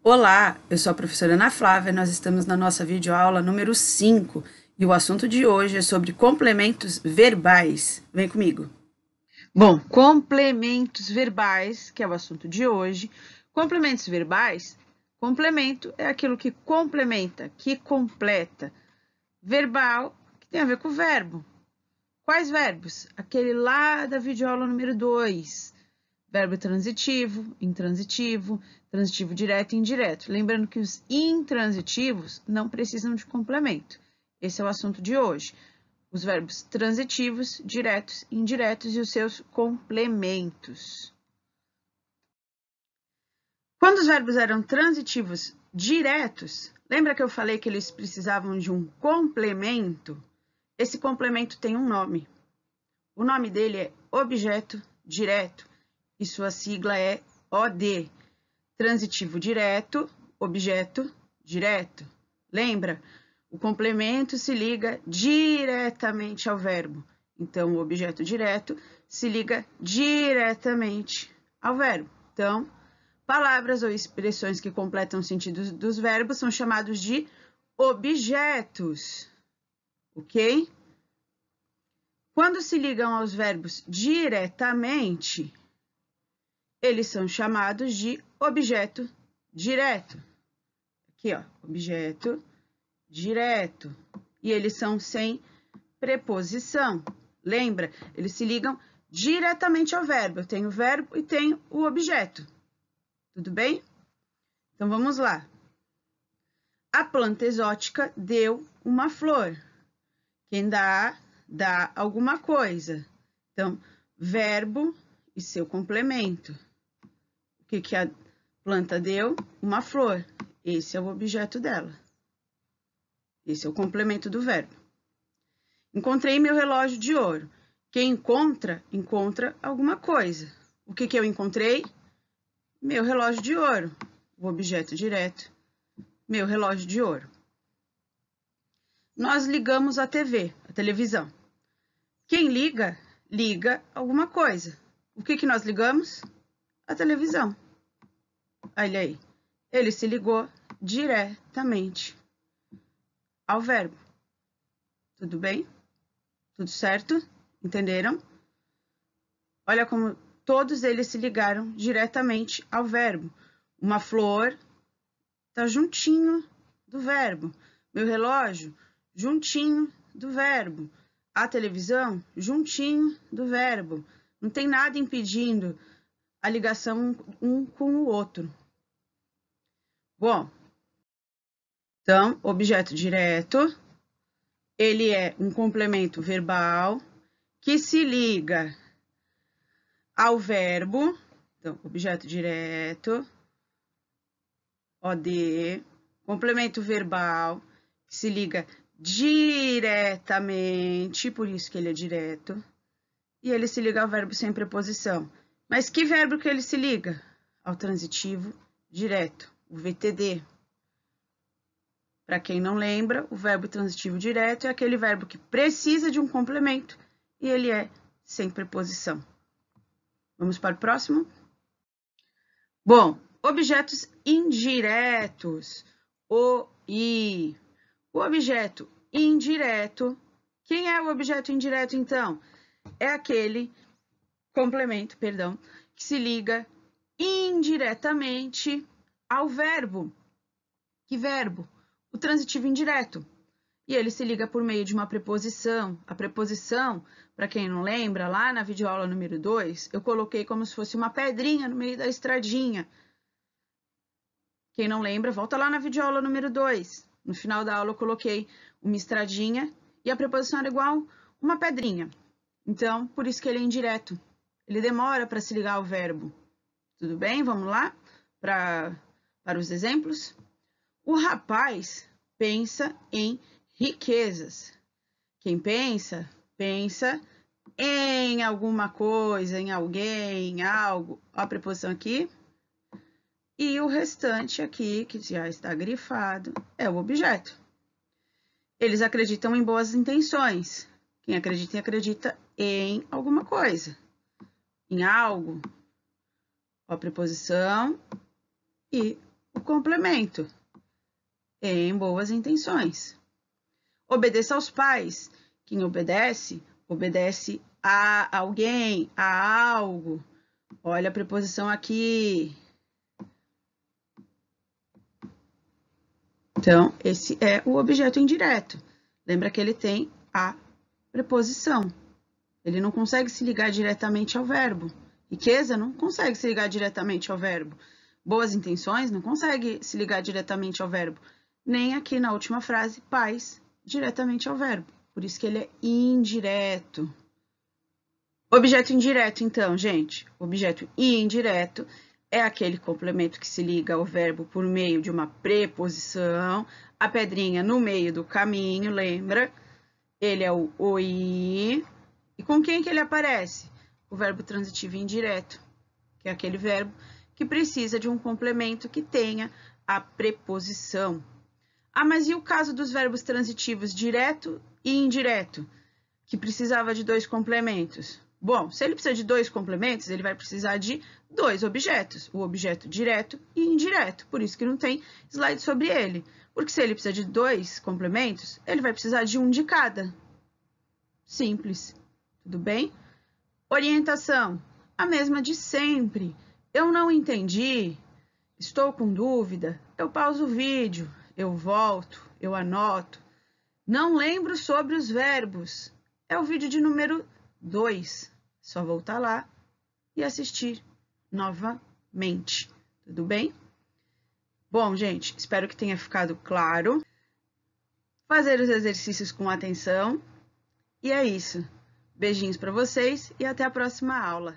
Olá, eu sou a professora Ana Flávia, nós estamos na nossa videoaula número 5 e o assunto de hoje é sobre complementos verbais. Vem comigo. Bom, complementos verbais, que é o assunto de hoje. Complementos verbais, complemento é aquilo que complementa, que completa. Verbal, que tem a ver com o verbo. Quais verbos? Aquele lá da videoaula número 2. Verbo transitivo, intransitivo, transitivo direto e indireto. Lembrando que os intransitivos não precisam de complemento. Esse é o assunto de hoje. Os verbos transitivos, diretos e indiretos e os seus complementos. Quando os verbos eram transitivos diretos, lembra que eu falei que eles precisavam de um complemento? Esse complemento tem um nome. O nome dele é objeto direto e sua sigla é OD. Transitivo direto, objeto direto. Lembra? O complemento se liga diretamente ao verbo. Então, o objeto direto se liga diretamente ao verbo. Então, palavras ou expressões que completam o sentido dos verbos são chamados de objetos. Ok? Quando se ligam aos verbos diretamente, eles são chamados de objeto direto. Aqui, ó, objeto direto. E eles são sem preposição. Lembra? Eles se ligam diretamente ao verbo. Eu tenho o verbo e tenho o objeto. Tudo bem? Então, vamos lá. A planta exótica deu uma flor. Quem dá alguma coisa. Então, verbo e seu complemento. O que a planta deu? Uma flor. Esse é o objeto dela. Esse é o complemento do verbo. Encontrei meu relógio de ouro. Quem encontra alguma coisa. O que eu encontrei? Meu relógio de ouro. O objeto direto. Meu relógio de ouro. Nós ligamos a TV, a televisão. Quem liga, liga alguma coisa. O que nós ligamos? A televisão. Olha aí. Ele se ligou diretamente ao verbo. Tudo bem? Tudo certo? Entenderam? Olha como todos eles se ligaram diretamente ao verbo. Uma flor está juntinho do verbo. Meu relógio, juntinho do verbo. A televisão, juntinho do verbo. Não tem nada impedindo a ligação um com o outro. Bom, então, objeto direto, ele é um complemento verbal que se liga ao verbo. Então, objeto direto, OD, complemento verbal que se liga diretamente, por isso que ele é direto, e ele se liga ao verbo sem preposição. Mas que verbo que ele se liga? Ao transitivo direto, o VTD. Para quem não lembra, o verbo transitivo direto é aquele verbo que precisa de um complemento e ele é sem preposição. Vamos para o próximo? Bom, objetos indiretos. O objeto indireto. Quem é o objeto indireto, então? É aquele complemento, perdão, que se liga indiretamente ao verbo. Que verbo? O transitivo indireto. E ele se liga por meio de uma preposição. A preposição, para quem não lembra, lá na videoaula número 2, eu coloquei como se fosse uma pedrinha no meio da estradinha. Quem não lembra, volta lá na videoaula número 2. No final da aula eu coloquei uma estradinha e a preposição era igual uma pedrinha. Então, por isso que ele é indireto. Ele demora para se ligar ao verbo. Tudo bem? Vamos lá para os exemplos? O rapaz pensa em riquezas. Quem pensa, pensa em alguma coisa, em alguém, em algo. Ó a preposição aqui. E o restante aqui, que já está grifado, é o objeto. Eles acreditam em boas intenções. Quem acredita em alguma coisa, em algo. Ó a preposição e o complemento. Em boas intenções. Obedeça aos pais. Quem obedece, obedece a alguém, a algo. Olha a preposição aqui. Então, esse é o objeto indireto. Lembra que ele tem a preposição. Ele não consegue se ligar diretamente ao verbo. Riqueza não consegue se ligar diretamente ao verbo. Boas intenções não consegue se ligar diretamente ao verbo. Nem aqui na última frase, pais, diretamente ao verbo. Por isso que ele é indireto. Objeto indireto, então, gente. Objeto indireto é aquele complemento que se liga ao verbo por meio de uma preposição. A pedrinha no meio do caminho, lembra? Ele é o oi. E com quem que ele aparece? O verbo transitivo indireto, que é aquele verbo que precisa de um complemento que tenha a preposição. Ah, mas e o caso dos verbos transitivos direto e indireto, que precisava de dois complementos? Bom, se ele precisa de dois complementos, ele vai precisar de dois objetos, o objeto direto e indireto, por isso que não tem slide sobre ele. Porque se ele precisa de dois complementos, ele vai precisar de um de cada. Simples, tudo bem? Orientação, a mesma de sempre. Eu não entendi, estou com dúvida, eu pauso o vídeo. Eu volto, eu anoto. Não lembro sobre os verbos. É o vídeo de número 2. Só voltar lá e assistir novamente. Tudo bem? Bom, gente, espero que tenha ficado claro. Fazer os exercícios com atenção. E é isso. Beijinhos para vocês e até a próxima aula.